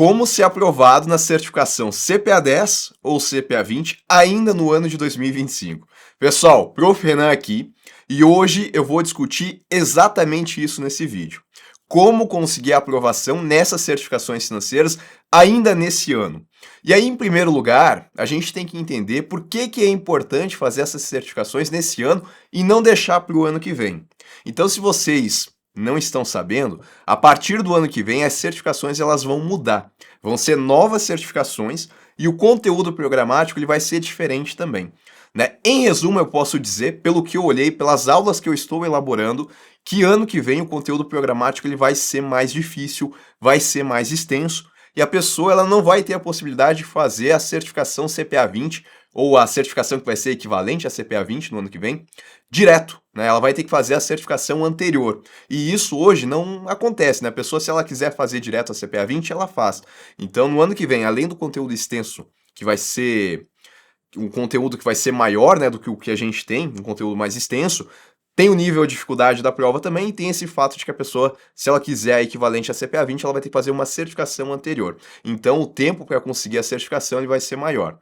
Como ser aprovado na certificação CPA 10 ou CPA 20 ainda no ano de 2025. Pessoal, Prof. Renan aqui e hoje eu vou discutir exatamente isso nesse vídeo. Como conseguir a aprovação nessas certificações financeiras ainda nesse ano. E aí, em primeiro lugar, a gente tem que entender por que é importante fazer essas certificações nesse ano e não deixar para o ano que vem. Então, se vocês não estão sabendo, a partir do ano que vem as certificações elas vão mudar. Vão ser novas certificações e o conteúdo programático ele vai ser diferente também. Né? Em resumo, eu posso dizer, pelo que eu olhei, pelas aulas que eu estou elaborando, que ano que vem o conteúdo programático ele vai ser mais difícil, vai ser mais extenso, e a pessoa ela não vai ter a possibilidade de fazer a certificação CPA 20 ou a certificação que vai ser equivalente à CPA 20 no ano que vem, direto, né? Ela vai ter que fazer a certificação anterior. E isso hoje não acontece, né? A pessoa, se ela quiser fazer direto a CPA 20, ela faz. Então, no ano que vem, além do conteúdo extenso, que vai ser um conteúdo que vai ser maior, né, do que o que a gente tem, um conteúdo mais extenso, tem o nível de dificuldade da prova também e tem esse fato de que a pessoa, se ela quiser a equivalente a CPA 20, ela vai ter que fazer uma certificação anterior. Então, o tempo para conseguir a certificação ele vai ser maior.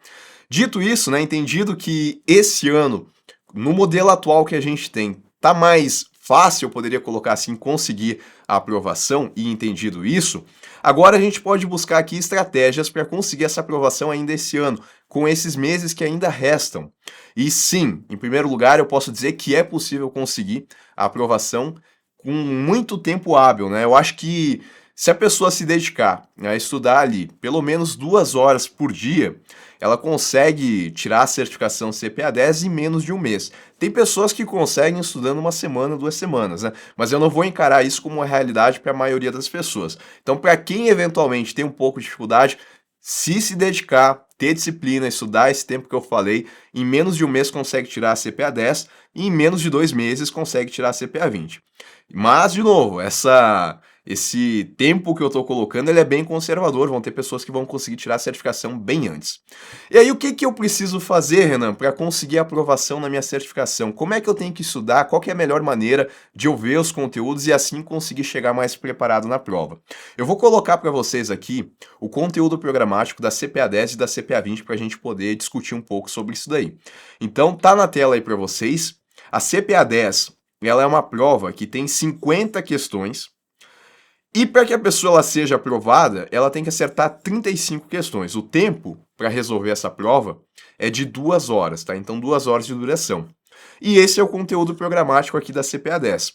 Dito isso, né, entendido que esse ano, no modelo atual que a gente tem, tá mais fácil, eu poderia colocar assim, conseguir a aprovação e entendido isso, agora a gente pode buscar aqui estratégias para conseguir essa aprovação ainda esse ano, com esses meses que ainda restam. E sim, em primeiro lugar, eu posso dizer que é possível conseguir a aprovação com muito tempo hábil, né? Eu acho que se a pessoa se dedicar a estudar ali pelo menos 2 horas por dia, ela consegue tirar a certificação CPA 10 em menos de um mês. Tem pessoas que conseguem estudando 1 semana, 2 semanas, né? Mas eu não vou encarar isso como uma realidade para a maioria das pessoas. Então, para quem eventualmente tem um pouco de dificuldade, se dedicar, ter disciplina, estudar esse tempo que eu falei, em menos de um mês consegue tirar a CPA 10 e em menos de 2 meses consegue tirar a CPA 20. Mas, de novo, esse tempo que eu estou colocando ele é bem conservador, vão ter pessoas que vão conseguir tirar a certificação bem antes. E aí, o que eu preciso fazer, Renan, para conseguir a aprovação na minha certificação? Como é que eu tenho que estudar? Qual que é a melhor maneira de eu ver os conteúdos e assim conseguir chegar mais preparado na prova? Eu vou colocar para vocês aqui o conteúdo programático da CPA 10 e da CPA 20 para a gente poder discutir um pouco sobre isso daí. Então, tá na tela aí para vocês. A CPA 10, ela é uma prova que tem 50 questões. E para que a pessoa ela seja aprovada, ela tem que acertar 35 questões. O tempo para resolver essa prova é de 2 horas, tá? Então 2 horas de duração. E esse é o conteúdo programático aqui da CPA 10.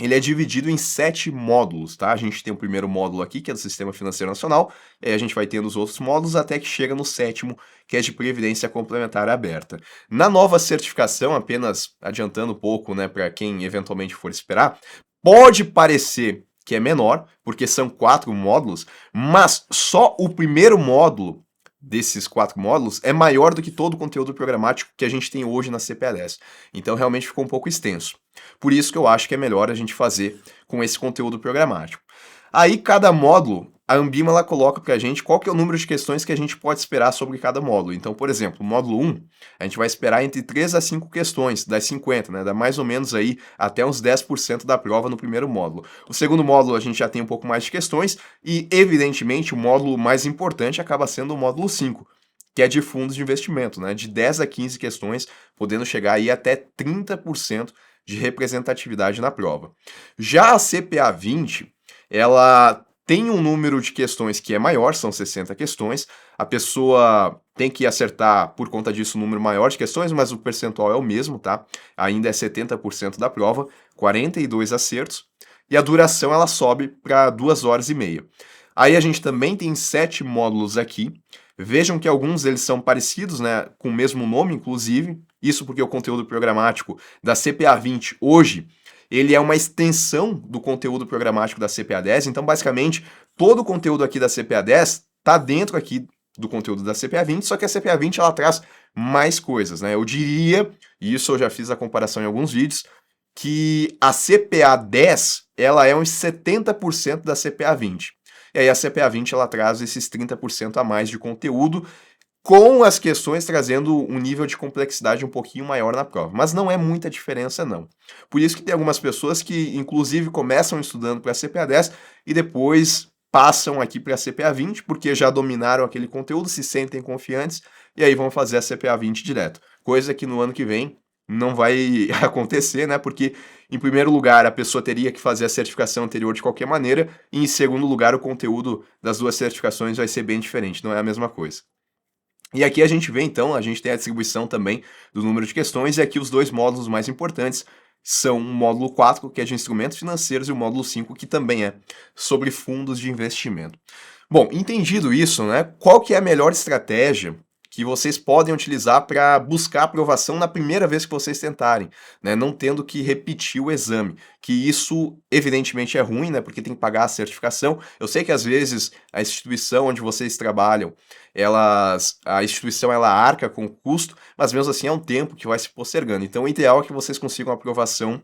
Ele é dividido em 7 módulos, tá? A gente tem o primeiro módulo aqui, que é do Sistema Financeiro Nacional, e aí a gente vai tendo os outros módulos até que chega no 7º, que é de Previdência Complementar Aberta. Na nova certificação, apenas adiantando um pouco, né, para quem eventualmente for esperar, pode parecer que é menor, porque são 4 módulos, mas só o primeiro módulo desses 4 módulos é maior do que todo o conteúdo programático que a gente tem hoje na CPA 10. Então realmente ficou um pouco extenso. Por isso que eu acho que é melhor a gente fazer com esse conteúdo programático. Aí cada módulo, a Ambima ela coloca pra gente qual que é o número de questões que a gente pode esperar sobre cada módulo. Então, por exemplo, o módulo 1, a gente vai esperar entre 3 a 5 questões das 50, né? Dá mais ou menos aí até uns 10% da prova no primeiro módulo. O segundo módulo a gente já tem um pouco mais de questões e, evidentemente, o módulo mais importante acaba sendo o módulo 5, que é de fundos de investimento, né? De 10 a 15 questões, podendo chegar aí até 30% de representatividade na prova. Já a CPA 20, ela tem um número de questões que é maior, são 60 questões. A pessoa tem que acertar, por conta disso, um número maior de questões, mas o percentual é o mesmo, tá? Ainda é 70% da prova, 42 acertos. E a duração ela sobe para 2 horas e meia. Aí a gente também tem 7 módulos aqui. Vejam que alguns eles são parecidos, né, com o mesmo nome, inclusive. Isso porque o conteúdo programático da CPA 20 hoje, ele é uma extensão do conteúdo programático da CPA 10. Então, basicamente, todo o conteúdo aqui da CPA 10 está dentro aqui do conteúdo da CPA 20, só que a CPA 20 ela traz mais coisas, né? Eu diria, e isso eu já fiz a comparação em alguns vídeos, que a CPA 10 ela é uns 70% da CPA 20. E aí a CPA 20 ela traz esses 30% a mais de conteúdo, com as questões trazendo um nível de complexidade um pouquinho maior na prova. Mas não é muita diferença, não. Por isso que tem algumas pessoas que, inclusive, começam estudando para a CPA 10 e depois passam aqui para a CPA 20, porque já dominaram aquele conteúdo, se sentem confiantes, e aí vão fazer a CPA 20 direto. Coisa que no ano que vem não vai acontecer, né? Porque, em primeiro lugar, a pessoa teria que fazer a certificação anterior de qualquer maneira, e em segundo lugar, o conteúdo das duas certificações vai ser bem diferente, não é a mesma coisa. E aqui a gente vê, então, a gente tem a distribuição também do número de questões, e aqui os dois módulos mais importantes são o módulo 4, que é de instrumentos financeiros, e o módulo 5, que também é sobre fundos de investimento. Bom, entendido isso, né, qual que é a melhor estratégia que vocês podem utilizar para buscar aprovação na primeira vez que vocês tentarem, né, não tendo que repetir o exame, que isso evidentemente é ruim, né, porque tem que pagar a certificação. Eu sei que às vezes a instituição onde vocês trabalham, a instituição ela arca com o custo, mas mesmo assim é um tempo que vai se postergando. Então o ideal é que vocês consigam a aprovação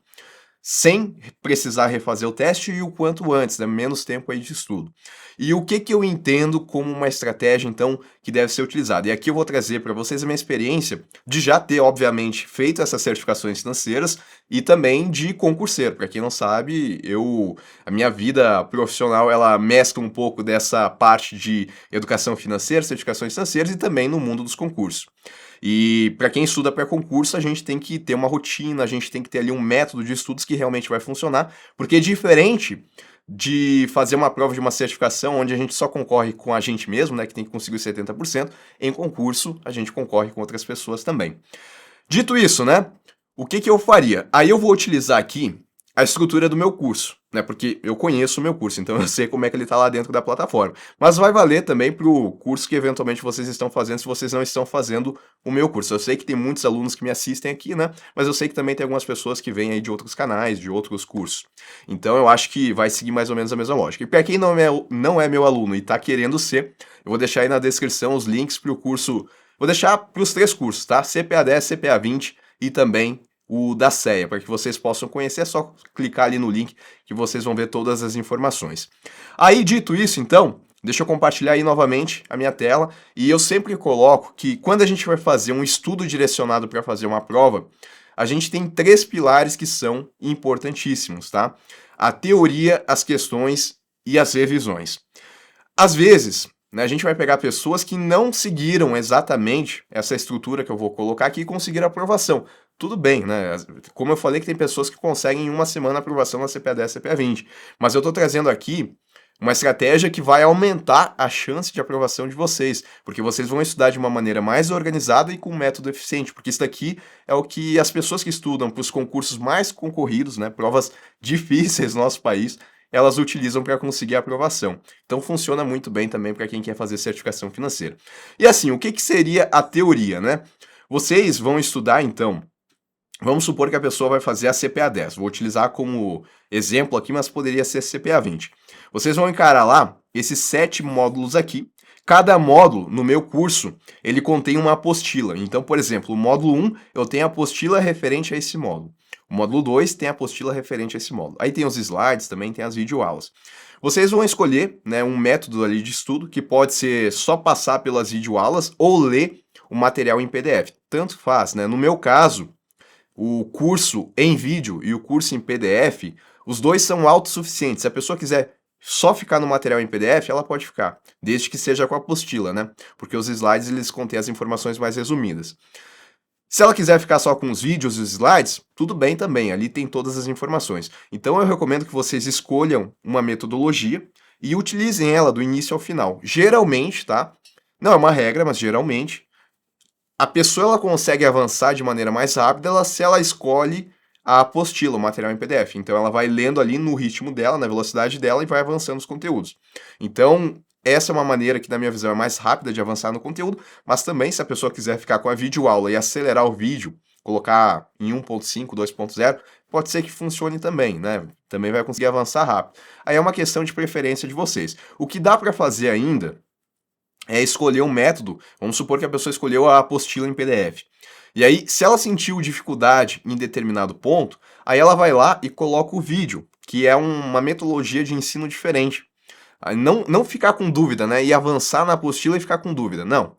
sem precisar refazer o teste e o quanto antes, né? Menos tempo aí de estudo. E o que eu entendo como uma estratégia, então, que deve ser utilizada? E aqui eu vou trazer para vocês a minha experiência de já ter, obviamente, feito essas certificações financeiras e também de concurseiro. Para quem não sabe, a minha vida profissional, ela mescla um pouco dessa parte de educação financeira, certificações financeiras e também no mundo dos concursos. E para quem estuda para concurso, a gente tem que ter uma rotina, a gente tem que ter ali um método de estudos que realmente vai funcionar, porque é diferente de fazer uma prova de uma certificação onde a gente só concorre com a gente mesmo, né, que tem que conseguir 70%, em concurso a gente concorre com outras pessoas também. Dito isso, né, o que eu faria? Aí eu vou utilizar aqui a estrutura do meu curso, né? Porque eu conheço o meu curso, então eu sei como é que ele está lá dentro da plataforma. Mas vai valer também para o curso que eventualmente vocês estão fazendo, se vocês não estão fazendo o meu curso. Eu sei que tem muitos alunos que me assistem aqui, né? Mas eu sei que também tem algumas pessoas que vêm aí de outros canais, de outros cursos. Então eu acho que vai seguir mais ou menos a mesma lógica. E para quem não é meu aluno e está querendo ser, eu vou deixar aí na descrição os links para o curso. Vou deixar para os 3 cursos, tá? CPA 10, CPA 20 e também o da CEA, para que vocês possam conhecer, é só clicar ali no link que vocês vão ver todas as informações. Aí, dito isso, então, deixa eu compartilhar aí novamente a minha tela, e eu sempre coloco que quando a gente vai fazer um estudo direcionado para fazer uma prova, a gente tem 3 pilares que são importantíssimos, tá? A teoria, as questões e as revisões. Às vezes, né, a gente vai pegar pessoas que não seguiram exatamente essa estrutura que eu vou colocar aqui e conseguiram aprovação. Tudo bem, né? Como eu falei que tem pessoas que conseguem em uma semana a aprovação na CPA 10, CPA 20. Mas eu estou trazendo aqui uma estratégia que vai aumentar a chance de aprovação de vocês, porque vocês vão estudar de uma maneira mais organizada e com um método eficiente, porque isso daqui é o que as pessoas que estudam para os concursos mais concorridos, né, provas difíceis no nosso país, elas utilizam para conseguir a aprovação. Então funciona muito bem também para quem quer fazer certificação financeira. E assim, o que seria a teoria, né? Vocês vão estudar, então, vamos supor que a pessoa vai fazer a CPA 10. Vou utilizar como exemplo aqui, mas poderia ser CPA 20. Vocês vão encarar lá esses 7 módulos aqui. Cada módulo, no meu curso, ele contém uma apostila. Então, por exemplo, o módulo 1, eu tenho a apostila referente a esse módulo. O módulo 2 tem a apostila referente a esse módulo. Aí tem os slides, também tem as videoaulas. Vocês vão escolher, né, um método ali de estudo, que pode ser só passar pelas videoaulas ou ler o material em PDF. Tanto faz, né? No meu caso, o curso em vídeo e o curso em PDF, os dois são autossuficientes. Se a pessoa quiser só ficar no material em PDF, ela pode ficar, desde que seja com a apostila, né? Porque os slides eles contêm as informações mais resumidas. Se ela quiser ficar só com os vídeos e os slides, tudo bem também, ali tem todas as informações. Então eu recomendo que vocês escolham uma metodologia e utilizem ela do início ao final. Geralmente, tá? Não é uma regra, mas geralmente a pessoa ela consegue avançar de maneira mais rápida se ela escolhe a apostila, o material em PDF. Então ela vai lendo ali no ritmo dela, na velocidade dela e vai avançando os conteúdos. Então, essa é uma maneira que, na minha visão, é mais rápida de avançar no conteúdo, mas também se a pessoa quiser ficar com a videoaula e acelerar o vídeo, colocar em 1.5, 2.0, pode ser que funcione também, né? Também vai conseguir avançar rápido. Aí é uma questão de preferência de vocês. O que dá para fazer ainda é escolher um método. Vamos supor que a pessoa escolheu a apostila em PDF. E aí, se ela sentiu dificuldade em determinado ponto, aí ela vai lá e coloca o vídeo, que é uma metodologia de ensino diferente. Não ficar com dúvida, né? E avançar na apostila e ficar com dúvida. Não.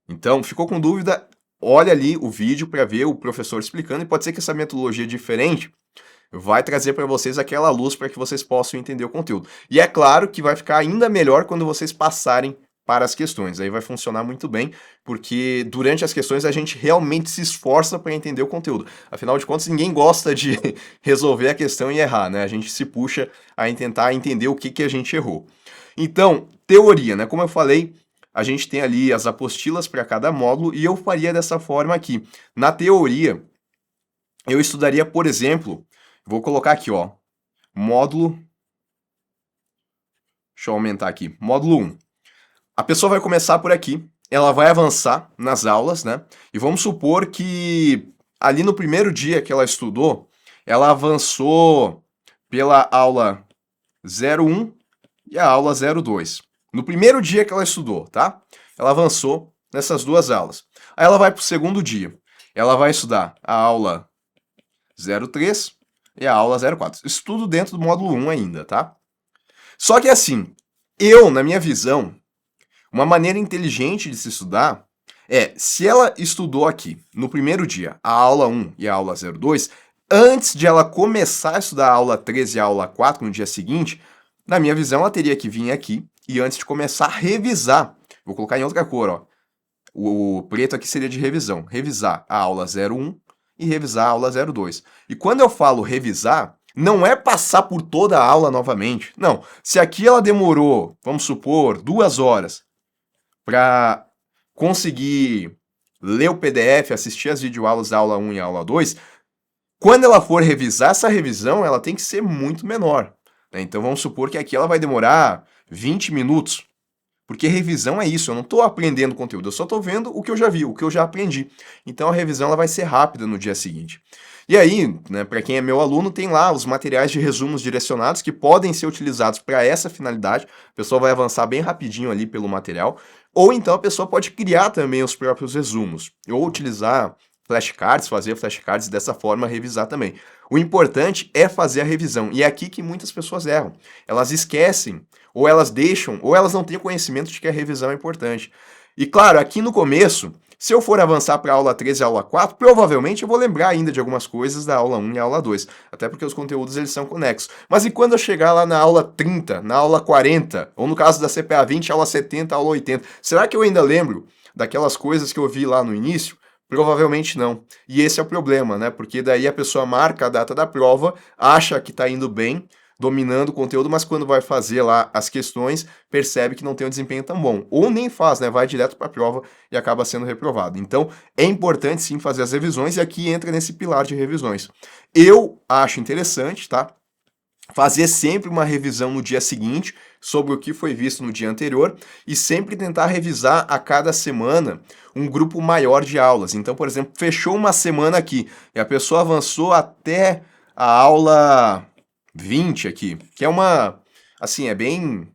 Então, ficou com dúvida, olha ali o vídeo para ver o professor explicando, e pode ser que essa metodologia diferente vai trazer para vocês aquela luz para que vocês possam entender o conteúdo. E é claro que vai ficar ainda melhor quando vocês passarem para as questões. Aí vai funcionar muito bem, porque durante as questões a gente realmente se esforça para entender o conteúdo. Afinal de contas, ninguém gosta de resolver a questão e errar, né? A gente se puxa a tentar entender o que a gente errou. Então, teoria, né? Como eu falei, a gente tem ali as apostilas para cada módulo e eu faria dessa forma aqui. Na teoria, eu estudaria, por exemplo, vou colocar aqui, ó, módulo. Deixa eu aumentar aqui. Módulo 1. A pessoa vai começar por aqui, ela vai avançar nas aulas, né? E vamos supor que ali no primeiro dia que ela estudou, ela avançou pela aula 01 e a aula 02. No primeiro dia que ela estudou, tá? Ela avançou nessas duas aulas. Aí ela vai para o segundo dia. Ela vai estudar a aula 03 e a aula 04. Isso tudo dentro do módulo 1 ainda, tá? Só que assim, na minha visão, uma maneira inteligente de se estudar é, se ela estudou aqui no primeiro dia a aula 1 e a aula 02, antes de ela começar a estudar a aula 13 e a aula 4 no dia seguinte, na minha visão ela teria que vir aqui e antes de começar a revisar, vou colocar em outra cor, ó. O preto aqui seria de revisão, revisar a aula 01 e revisar a aula 02. E quando eu falo revisar, não é passar por toda a aula novamente. Não, se aqui ela demorou, vamos supor, 2 horas para conseguir ler o PDF, assistir as videoaulas da aula 1 e aula 2, quando ela for revisar, essa revisão ela tem que ser muito menor, né? Então vamos supor que aqui ela vai demorar 20 minutos, porque revisão é isso, eu não estou aprendendo conteúdo, eu só estou vendo o que eu já vi, o que eu já aprendi. Então a revisão ela vai ser rápida no dia seguinte. E aí, né, para quem é meu aluno, tem lá os materiais de resumos direcionados que podem ser utilizados para essa finalidade. A pessoa vai avançar bem rapidinho ali pelo material. Ou então a pessoa pode criar também os próprios resumos. Ou utilizar flashcards, fazer flashcards e dessa forma revisar também. O importante é fazer a revisão. E é aqui que muitas pessoas erram. Elas esquecem, ou elas deixam, ou elas não têm conhecimento de que a revisão é importante. E claro, aqui no começo, se eu for avançar para a aula 13 e a aula 4, provavelmente eu vou lembrar ainda de algumas coisas da aula 1 e a aula 2, até porque os conteúdos eles são conexos. Mas e quando eu chegar lá na aula 30, na aula 40, ou no caso da CPA 20, aula 70, aula 80, será que eu ainda lembro daquelas coisas que eu vi lá no início? Provavelmente não. E esse é o problema, né? Porque daí a pessoa marca a data da prova, acha que está indo bem, dominando o conteúdo, mas quando vai fazer lá as questões, percebe que não tem um desempenho tão bom. Ou nem faz, né? Vai direto para a prova e acaba sendo reprovado. Então, é importante sim fazer as revisões e aqui entra nesse pilar de revisões. Eu acho interessante, tá? Fazer sempre uma revisão no dia seguinte sobre o que foi visto no dia anterior e sempre tentar revisar a cada semana um grupo maior de aulas. Então, por exemplo, fechou uma semana aqui e a pessoa avançou até a aula 20 aqui, que é uma, assim, é bem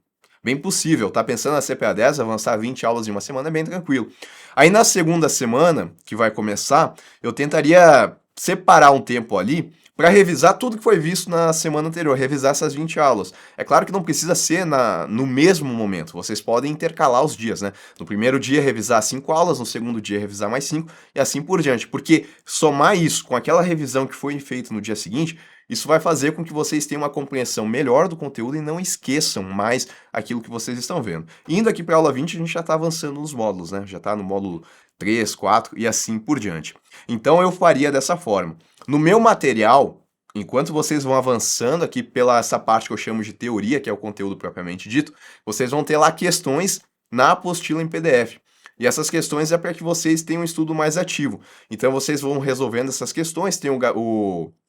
possível, tá? Pensando na CPA 10, avançar 20 aulas em uma semana é bem tranquilo. Aí na segunda semana, que vai começar, eu tentaria separar um tempo ali para revisar tudo que foi visto na semana anterior, revisar essas 20 aulas. É claro que não precisa ser no mesmo momento, vocês podem intercalar os dias, né? No primeiro dia revisar 5 aulas, no segundo dia revisar mais 5 e assim por diante, porque somar isso com aquela revisão que foi feita no dia seguinte, isso vai fazer com que vocês tenham uma compreensão melhor do conteúdo e não esqueçam mais aquilo que vocês estão vendo. Indo aqui para a aula 20, a gente já está avançando nos módulos, né? Já está no módulo 3, 4 e assim por diante. Então eu faria dessa forma. No meu material, enquanto vocês vão avançando aqui pela essa parte que eu chamo de teoria, que é o conteúdo propriamente dito, vocês vão ter lá questões na apostila em PDF. E essas questões é para que vocês tenham um estudo mais ativo. Então vocês vão resolvendo essas questões, tem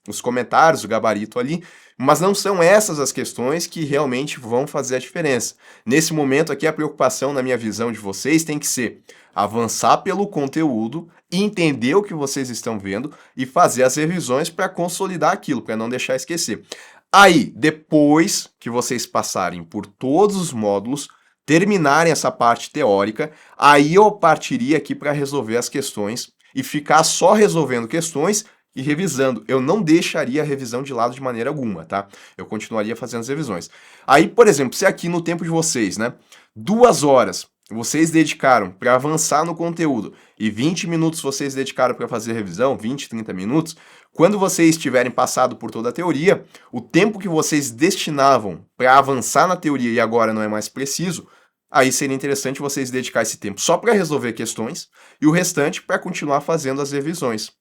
os comentários, o gabarito ali, mas não são essas as questões que realmente vão fazer a diferença. Nesse momento aqui, a preocupação, na minha visão de vocês, tem que ser avançar pelo conteúdo, entender o que vocês estão vendo e fazer as revisões para consolidar aquilo, para não deixar esquecer. Aí, depois que vocês passarem por todos os módulos, terminarem essa parte teórica, aí eu partiria aqui para resolver as questões e ficar só resolvendo questões e revisando. Eu não deixaria a revisão de lado de maneira alguma, tá? Eu continuaria fazendo as revisões. Aí, por exemplo, se aqui no tempo de vocês, né, 2 horas vocês dedicaram para avançar no conteúdo e 20 minutos vocês dedicaram para fazer revisão, 20, 30 minutos, quando vocês tiverem passado por toda a teoria, o tempo que vocês destinavam para avançar na teoria e agora não é mais preciso, aí seria interessante vocês dedicar esse tempo só para resolver questões e o restante para continuar fazendo as revisões.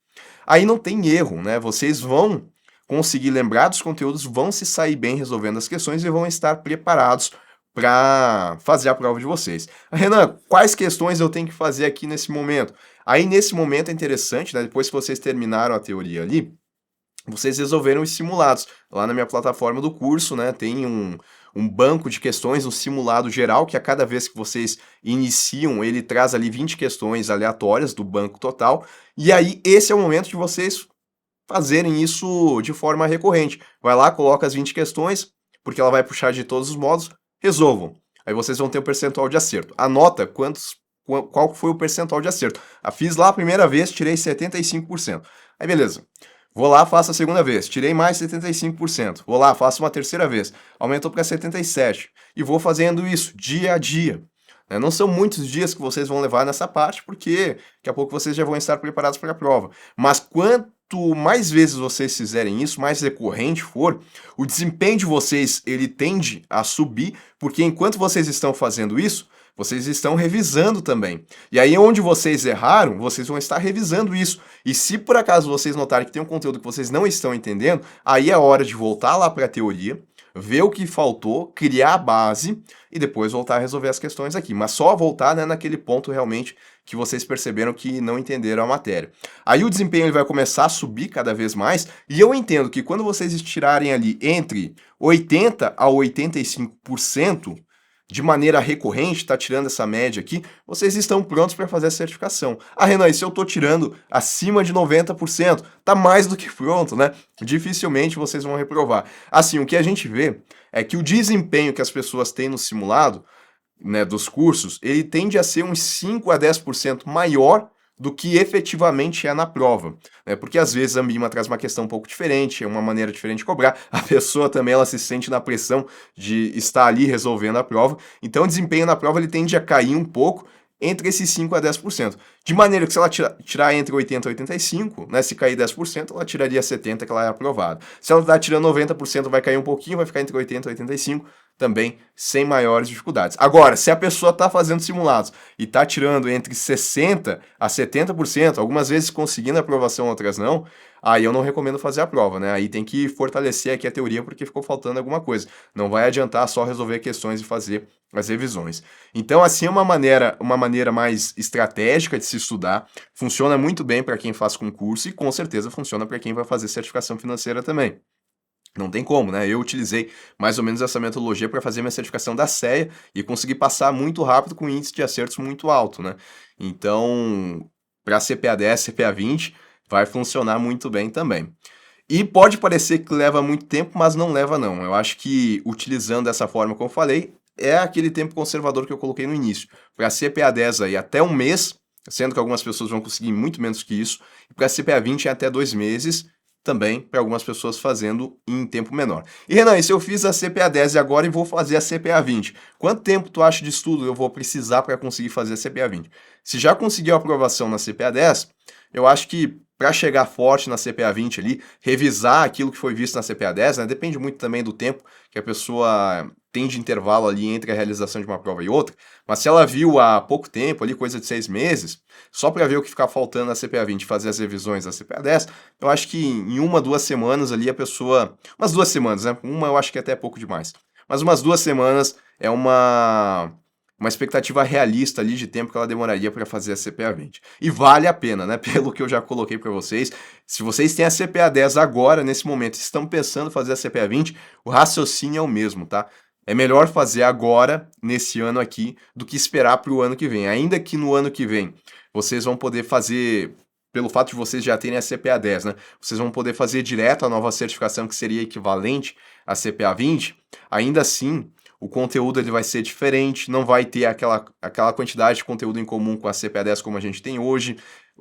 Aí não tem erro, né? Vocês vão conseguir lembrar dos conteúdos, vão se sair bem resolvendo as questões e vão estar preparados para fazer a prova de vocês. Renan, quais questões eu tenho que fazer aqui nesse momento? Aí nesse momento é interessante, né? Depois que vocês terminaram a teoria ali, vocês resolveram os simulados. Lá na minha plataforma do curso, né, tem um banco de questões, um simulado geral, que a cada vez que vocês iniciam, ele traz ali 20 questões aleatórias do banco total. E aí, esse é o momento de vocês fazerem isso de forma recorrente. Vai lá, coloca as 20 questões, porque ela vai puxar de todos os modos, resolvam. Aí vocês vão ter o percentual de acerto. Anota qual foi o percentual de acerto. Fiz lá a primeira vez, tirei 75%. Aí beleza. Vou lá, faço a segunda vez, tirei mais 75%. Vou lá, faço uma terceira vez, aumentou para 77%. E vou fazendo isso dia a dia. Não são muitos dias que vocês vão levar nessa parte, porque daqui a pouco vocês já vão estar preparados para a prova. Mas quanto mais vezes vocês fizerem isso, mais recorrente for, o desempenho de vocês ele tende a subir, porque enquanto vocês estão fazendo isso, vocês estão revisando também. E aí, onde vocês erraram, vocês vão estar revisando isso. E se por acaso vocês notarem que tem um conteúdo que vocês não estão entendendo, aí é hora de voltar lá para a teoria, ver o que faltou, criar a base e depois voltar a resolver as questões aqui. Mas só voltar, né, naquele ponto realmente que vocês perceberam que não entenderam a matéria. Aí o desempenho ele vai começar a subir cada vez mais, e eu entendo que quando vocês estirarem ali entre 80% a 85%, de maneira recorrente, está tirando essa média aqui, vocês estão prontos para fazer a certificação. Renan, e se eu estou tirando acima de 90%, tá mais do que pronto, né? Dificilmente vocês vão reprovar. Assim, o que a gente vê é que o desempenho que as pessoas têm no simulado, né, dos cursos, ele tende a ser uns 5 a 10% maior do que efetivamente é na prova, né? Porque às vezes a Ambima traz uma questão um pouco diferente, é uma maneira diferente de cobrar, a pessoa também ela se sente na pressão de estar ali resolvendo a prova, então o desempenho na prova ele tende a cair um pouco entre esses 5 a 10%. De maneira que se ela tirar entre 80 e 85, né, se cair 10%, ela tiraria 70%, que ela é aprovada. Se ela está tirando 90%, vai cair um pouquinho, vai ficar entre 80 e 85%, também sem maiores dificuldades. Agora, se a pessoa está fazendo simulados e está tirando entre 60% a 70%, algumas vezes conseguindo a aprovação, outras não, aí eu não recomendo fazer a prova, né? Aí tem que fortalecer aqui a teoria porque ficou faltando alguma coisa. Não vai adiantar só resolver questões e fazer as revisões. Então, assim, é uma maneira mais estratégica de se estudar, funciona muito bem para quem faz concurso e com certeza funciona para quem vai fazer certificação financeira também. Não tem como, né? Eu utilizei mais ou menos essa metodologia para fazer minha certificação da CEA e consegui passar muito rápido com índice de acertos muito alto, né? Então, para CPA 10, CPA 20, vai funcionar muito bem também. E pode parecer que leva muito tempo, mas não leva não. Eu acho que utilizando dessa forma como eu falei, é aquele tempo conservador que eu coloquei no início. Para CPA 10 aí até um mês, sendo que algumas pessoas vão conseguir muito menos que isso, e para CPA 20 é até 2 meses, também para algumas pessoas fazendo em tempo menor. E Renan, e se eu fiz a CPA 10 e agora e vou fazer a CPA 20, quanto tempo tu acha de estudo eu vou precisar para conseguir fazer a CPA 20? Se já conseguiu a aprovação na CPA 10, eu acho que para chegar forte na CPA 20 ali, revisar aquilo que foi visto na CPA 10, né, depende muito também do tempo que a pessoa tem de intervalo ali entre a realização de uma prova e outra, mas se ela viu há pouco tempo, ali coisa de 6 meses, só para ver o que ficar faltando na CPA 20 e fazer as revisões da CPA 10, eu acho que em 1, 2 semanas ali a pessoa... Umas 2 semanas, né? Uma eu acho que é até pouco demais. Mas umas 2 semanas é uma expectativa realista ali de tempo que ela demoraria para fazer a CPA 20. E vale a pena, né? Pelo que eu já coloquei para vocês. Se vocês têm a CPA 10 agora, nesse momento, e estão pensando em fazer a CPA 20, o raciocínio é o mesmo, tá? É melhor fazer agora, nesse ano aqui, do que esperar para o ano que vem. Ainda que no ano que vem vocês vão poder fazer, pelo fato de vocês já terem a CPA 10, né? Vocês vão poder fazer direto a nova certificação, que seria equivalente à CPA 20. Ainda assim, o conteúdo ele vai ser diferente, não vai ter aquela quantidade de conteúdo em comum com a CPA 10 como a gente tem hoje.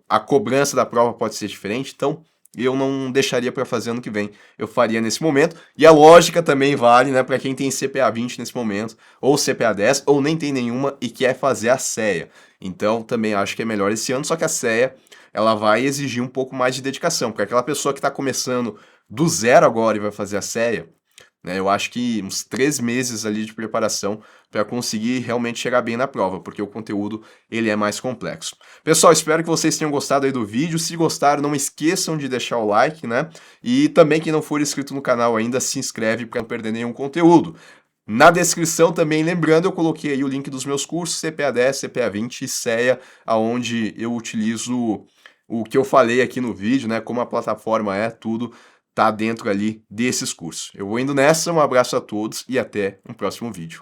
A cobrança da prova pode ser diferente, então eu não deixaria para fazer ano que vem. Eu faria nesse momento. E a lógica também vale, né, para quem tem CPA 20 nesse momento, ou CPA 10, ou nem tem nenhuma e quer fazer a CEA. Então, também acho que é melhor esse ano, só que a CEA, ela vai exigir um pouco mais de dedicação, porque aquela pessoa que está começando do zero agora e vai fazer a CEA, né, eu acho que uns 3 meses ali de preparação para conseguir realmente chegar bem na prova, porque o conteúdo ele é mais complexo. Pessoal, espero que vocês tenham gostado aí do vídeo. Se gostaram, não esqueçam de deixar o like, né? E também quem não for inscrito no canal ainda, se inscreve para não perder nenhum conteúdo. Na descrição também, lembrando, eu coloquei aí o link dos meus cursos CPA 10, CPA 20 e CEA, aonde eu utilizo o que eu falei aqui no vídeo, né? Como a plataforma é, tudo tá dentro ali desses cursos. Eu vou indo nessa, um abraço a todos e até um próximo vídeo.